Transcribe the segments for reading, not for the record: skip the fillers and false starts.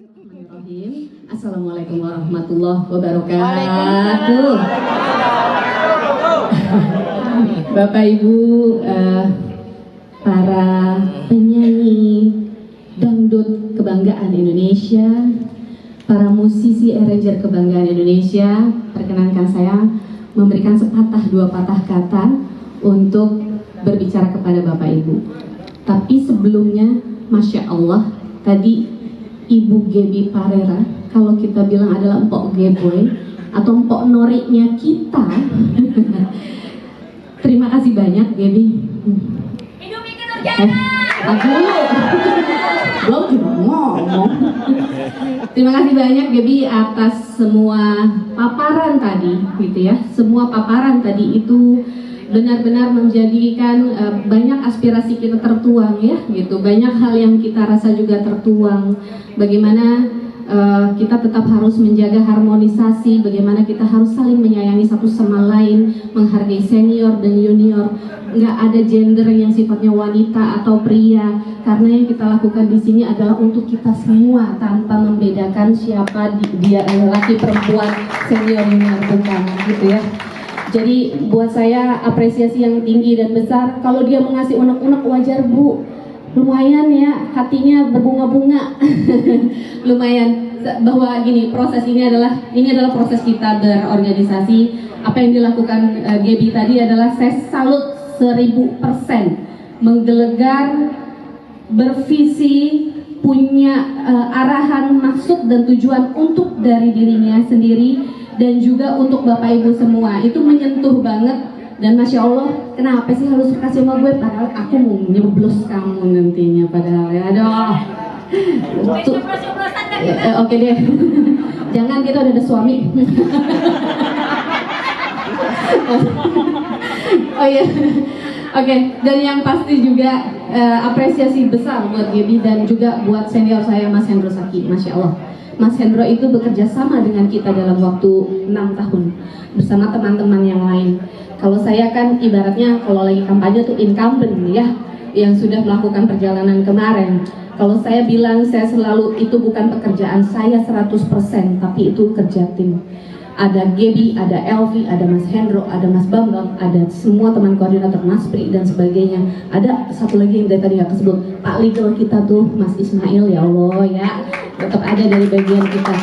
Bismillahirrahmanirrahim. Assalamualaikum warahmatullahi wabarakatuh. Bapak Ibu, para penyanyi dangdut kebanggaan Indonesia, para musisi arranger kebanggaan Indonesia, perkenankan saya memberikan sepatah dua patah kata untuk berbicara kepada Bapak Ibu. Tapi sebelumnya, Masya Allah, tadi Ibu Gaby Parera, kalau kita bilang adalah Empok Geboy atau Empok Noriknya kita. Terima kasih banyak, Gaby. Hidup Iki Nurjana. Belum ngomong. Terima kasih banyak, Gaby, atas semua paparan tadi, gitu ya. Semua paparan tadi itu benar-benar menjadikan banyak aspirasi kita tertuang ya, gitu. Banyak hal yang kita rasa juga tertuang. Bagaimana kita tetap harus menjaga harmonisasi, bagaimana kita harus saling menyayangi satu sama lain, menghargai senior dan junior. Nggak ada gender yang sifatnya wanita atau pria, karena yang kita lakukan di sini adalah untuk kita semua tanpa membedakan siapa dia laki perempuan, senior junior, bukan, gitu ya. Jadi buat saya apresiasi yang tinggi dan besar. Kalau dia mengasih unek-unek wajar, Bu. Lumayan ya, hatinya berbunga-bunga. Lumayan bahwa gini, proses ini adalah proses kita berorganisasi. Apa yang dilakukan Gaby tadi adalah saya salut 1000%. Menggelegar, bervisi, punya arahan, maksud dan tujuan untuk dari dirinya sendiri dan juga untuk Bapak Ibu semua. Itu menyentuh banget. Dan Masya Allah, kenapa sih harus kasih sama gue? Padahal aku mau nyeblos kamu nantinya. Padahal ya, aduh. Oke deh. Jangan, kita udah ada suami. Oh iya. Oke, dan yang pasti juga apresiasi besar buat Gaby dan juga buat senior saya Mas Hendro Saki. Masya Allah, Mas Hendro itu bekerja sama dengan kita dalam waktu 6 tahun bersama teman-teman yang lain. Kalau saya kan ibaratnya kalau lagi kampanye tuh incumbent ya, yang sudah melakukan perjalanan kemarin. Kalau saya bilang saya selalu itu bukan pekerjaan saya 100%, tapi itu kerja tim. Ada Gaby, ada Elvi, ada Mas Hendro, ada Mas Bambang, ada semua teman koordinator Mas Pri dan sebagainya. Ada satu lagi yang dari tadi nggak kesebut, Pak Legal kita tuh Mas Ismail, ya Allah ya, tetap ada dari bagian kita.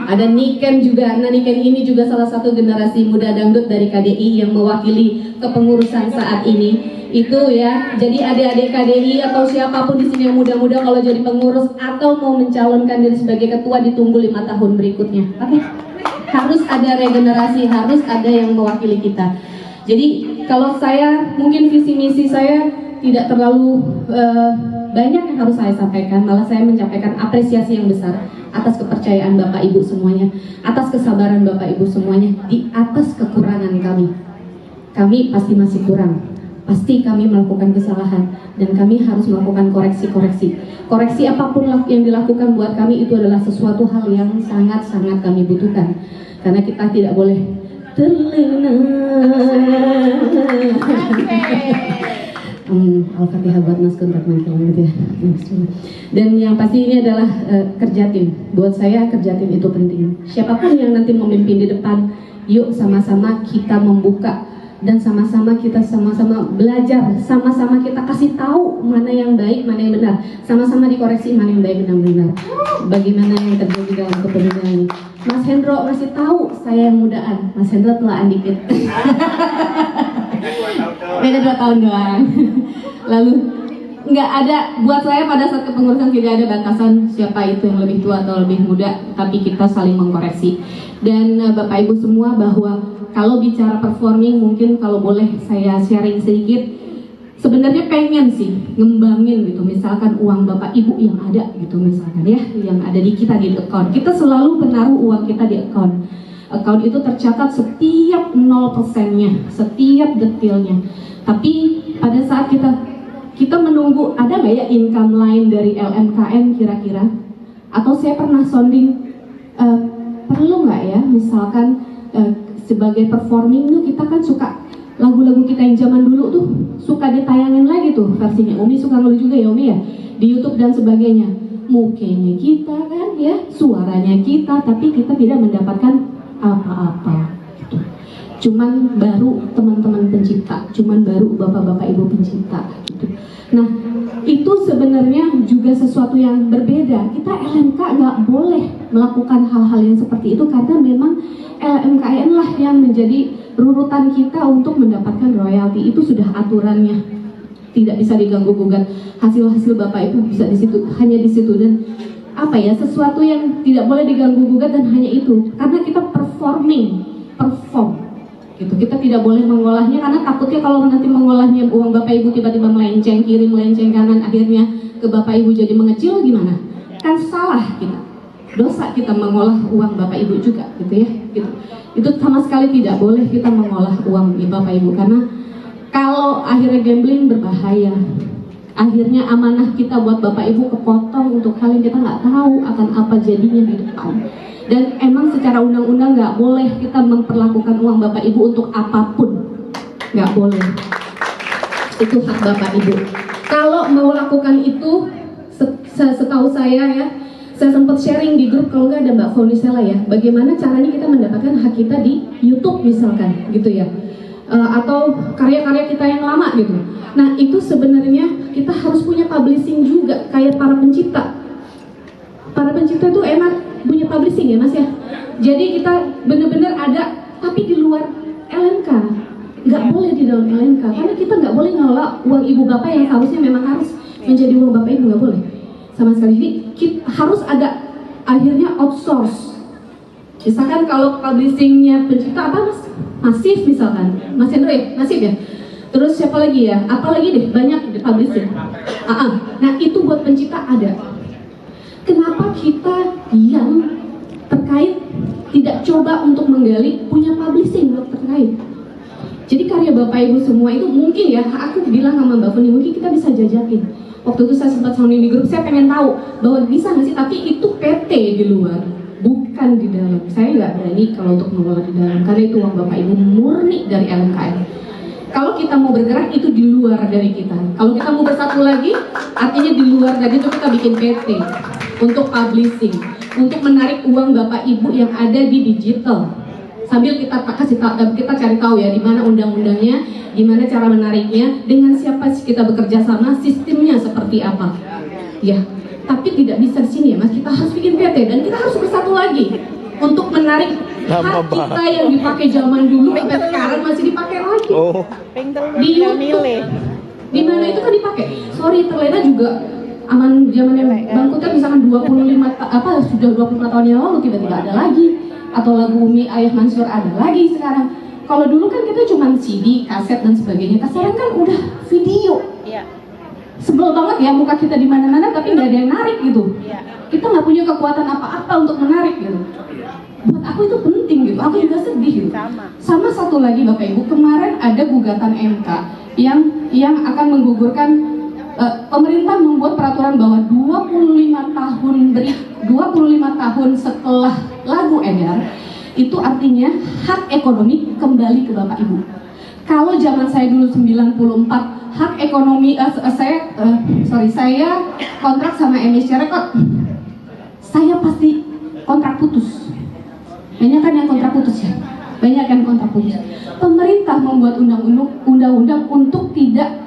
Ada Niken juga. Nah, Niken ini juga salah satu generasi muda dangdut dari KDI yang mewakili kepengurusan saat ini. Itu ya, jadi adik-adik KDI atau siapapun di sini yang muda-muda kalau jadi pengurus atau mau mencalonkan diri sebagai ketua, ditunggu 5 tahun berikutnya. Oke? Harus ada regenerasi, harus ada yang mewakili kita. Jadi kalau saya, mungkin visi misi saya tidak terlalu banyak yang harus saya sampaikan, malah saya menyampaikan apresiasi yang besar atas kepercayaan Bapak Ibu semuanya, atas kesabaran Bapak Ibu semuanya, di atas kekurangan kami. Kami pasti masih kurang, pasti kami melakukan kesalahan, dan kami harus melakukan koreksi-koreksi. Koreksi apapun yang dilakukan buat kami itu adalah sesuatu hal yang sangat-sangat kami butuhkan, karena kita tidak boleh terlena. Al-Fatihah buat Mas Kuntat Mantul gitu ya. Dan yang pasti ini adalah kerja tim. Buat saya kerja tim itu penting. Siapapun yang nanti memimpin di depan, yuk sama-sama kita membuka dan sama-sama kita belajar, sama-sama kita kasih tahu mana yang baik, mana yang benar, sama-sama dikoreksi mana yang baik, mana yang benar. Bagaimana yang terjadi dalam kepemimpinan ini. Mas Hendro masih tahu saya yang mudaan, Mas Hendro telaan dikit. Beda 2 tahun doang. Lalu nggak ada, buat saya pada saat kepengurusan tidak ada batasan siapa itu yang lebih tua atau lebih muda, tapi kita saling mengkoreksi. Dan Bapak Ibu semua, bahwa kalau bicara performing, mungkin kalau boleh saya sharing sedikit, sebenarnya pengen sih ngembangin gitu, misalkan uang Bapak Ibu yang ada gitu, misalkan ya, yang ada di kita di account. Kita selalu menaruh uang kita di account. Account itu tercatat setiap 0%-nya, setiap detailnya. Tapi pada saat kita menunggu, ada nggak ya income lain dari LMKN kira-kira? Atau saya pernah sounding, perlu nggak ya misalkan sebagai performing itu kita kan suka lagu-lagu kita yang zaman dulu tuh suka ditayangin lagi tuh versinya. Umi suka ngeluh juga ya Umi ya, di YouTube dan sebagainya. Mukanya kita kan ya, suaranya kita, tapi kita tidak mendapatkan apa-apa. Cuman baru teman-teman pencipta, cuman baru bapak-bapak ibu pencipta gitu. Nah itu sebenarnya juga sesuatu yang berbeda. Kita LMK nggak boleh melakukan hal-hal yang seperti itu karena memang LMKN lah yang menjadi rurutan kita untuk mendapatkan royalti. Itu sudah aturannya, tidak bisa diganggu gugat. Hasil-hasil bapak itu bisa di situ, hanya di situ. Dan apa ya, sesuatu yang tidak boleh diganggu gugat dan hanya itu karena kita perform gitu. Kita tidak boleh mengolahnya karena takutnya kalau nanti mengolahnya uang bapak ibu tiba-tiba melenceng kiri, melenceng kanan, akhirnya ke bapak ibu jadi mengecil, gimana? Kan salah kita, dosa kita mengolah uang bapak ibu juga gitu ya gitu. Itu sama sekali tidak boleh kita mengolah uang bapak ibu, karena kalau akhirnya gambling berbahaya, akhirnya amanah kita buat bapak ibu kepotong untuk hal yang kita nggak tahu akan apa jadinya di depan. Dan emang secara undang-undang nggak boleh kita memperlakukan uang bapak ibu untuk apapun, nggak boleh. Itu hak bapak ibu. Kalau mau lakukan itu, setahu saya ya, saya sempat sharing di grup, kalau nggak ada Mbak Fonisela ya, bagaimana caranya kita mendapatkan hak kita di YouTube misalkan, gitu ya, atau karya-karya kita yang lama gitu. Nah itu sebenarnya kita harus punya publishing juga, kayak para pencipta. Para pencipta itu enak punya publishing ya mas ya. Jadi kita benar-benar ada, tapi di luar LMK, nggak boleh di dalam LMK, karena kita nggak boleh ngelola uang ibu bapak yang harusnya memang harus menjadi uang bapak ibu, nggak boleh sama sekali. Jadi kita harus ada akhirnya outsource. Misalkan kalau publishingnya pencipta apa mas? Masif misalkan, Mas Hendro ya, Masif ya. Terus siapa lagi ya? Apalagi deh, banyak di publishing. Nah itu buat pencipta ada. Kenapa kita yang terkait tidak coba untuk menggali punya publishing buat terkait? Jadi karya bapak ibu semua itu mungkin ya, aku bilang sama Mbak Funi, mungkin kita bisa jajakin. Waktu itu saya sempat sounding di grup, saya pengen tahu bahwa bisa nggak sih, tapi itu PT di luar, bukan di dalam. Saya nggak berani kalau untuk mengelola di dalam, karena itu uang bapak ibu murni dari LMKN. Kalau kita mau bergerak itu di luar dari kita. Kalau kita mau bersatu lagi, artinya di luar dari itu kita bikin PT untuk publishing, untuk menarik uang bapak ibu yang ada di digital. Sambil kita cari tahu ya di mana undang-undangnya, di mana cara menariknya, dengan siapa kita bekerja sama, sistemnya seperti apa. Ya, tapi tidak bisa di sini ya Mas. Kita harus bikin PT dan kita harus bersatu lagi untuk menarik hak kita yang dipakai zaman dulu sampai sekarang masih dipakai lagi. Di YouTube, di mana itu kan dipakai. Sorry, terlena juga aman zamannya Bang Kuter misalkan sudah 25 tahun yang lalu tiba-tiba ada lagi, atau lagu Umi Ayah Mansur ada lagi sekarang. Kalau dulu kan kita cuma CD, kaset dan sebagainya. Sekarang kan udah video. Sebel banget ya muka kita di mana-mana tapi nggak ada yang narik gitu. Kita nggak punya kekuatan apa-apa untuk menarik gitu. Buat aku itu penting gitu. Aku juga sedih gitu. Sama satu lagi Bapak Ibu, kemarin ada gugatan MK yang akan menggugurkan. Pemerintah membuat peraturan bahwa 25 tahun setelah lagu edar, itu artinya hak ekonomi kembali ke Bapak Ibu. Kalau zaman saya dulu 94, hak ekonomi saya kontrak sama MSC Record, saya pasti kontrak putus. Banyak kan yang kontrak putus ya? Banyak yang kontrak putus. Pemerintah membuat undang-undang untuk tidak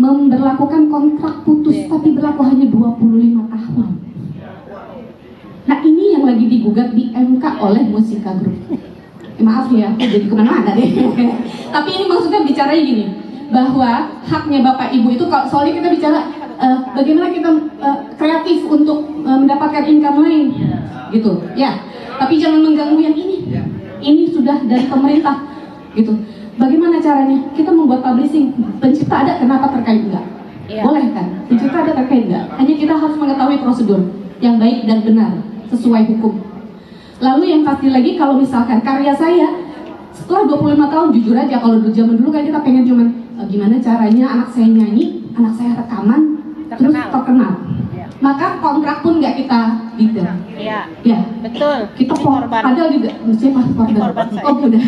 memberlakukan kontrak putus, tapi berlaku hanya 25 tahun. Nah ini yang lagi digugat di MK oleh Musika Group. Maaf ya, aku jadi kemana-mana deh. Tapi ini maksudnya bicara gini, bahwa haknya Bapak Ibu itu, kalau soalnya kita bicara bagaimana kita kreatif untuk mendapatkan income lain, gitu ya. Tapi jangan mengganggu yang ini. Ini sudah dari pemerintah, gitu. Bagaimana caranya? Kita membuat publishing, pencipta ada, kenapa terkait enggak? Boleh kan? Pencipta ada terkait enggak? Hanya kita harus mengetahui prosedur yang baik dan benar, sesuai hukum. Lalu yang pasti lagi, kalau misalkan karya saya, setelah 25 tahun, jujur aja, kalau zaman dulu kan kita pengen cuman gimana caranya anak saya nyanyi, anak saya rekaman, terus terkenal. Maka kontrak pun nggak kita detail. Ya, betul. Kita padahal juga, siapa korban? Oh udah.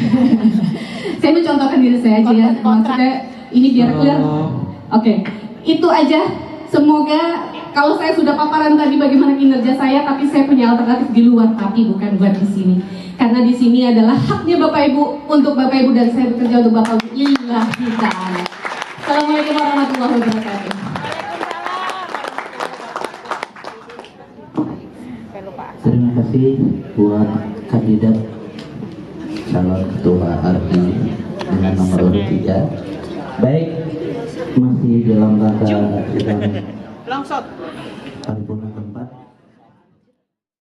Saya mencontohkan diri saya aja ya, maksudnya ini biar clear. Oke, itu aja. Semoga kalau saya sudah paparan tadi bagaimana kinerja saya, tapi saya punya alternatif di luar, tapi bukan buat di sini. Karena di sini adalah haknya Bapak Ibu untuk Bapak Ibu dan saya bekerja untuk Bapak Ibu. Lillahi ta'ala. Assalamualaikum warahmatullahi wabarakatuh. Terima kasih buat kandidat calon ketua RI dengan nomor urut 3. Baik, masih dalam rangka sidang paripurna.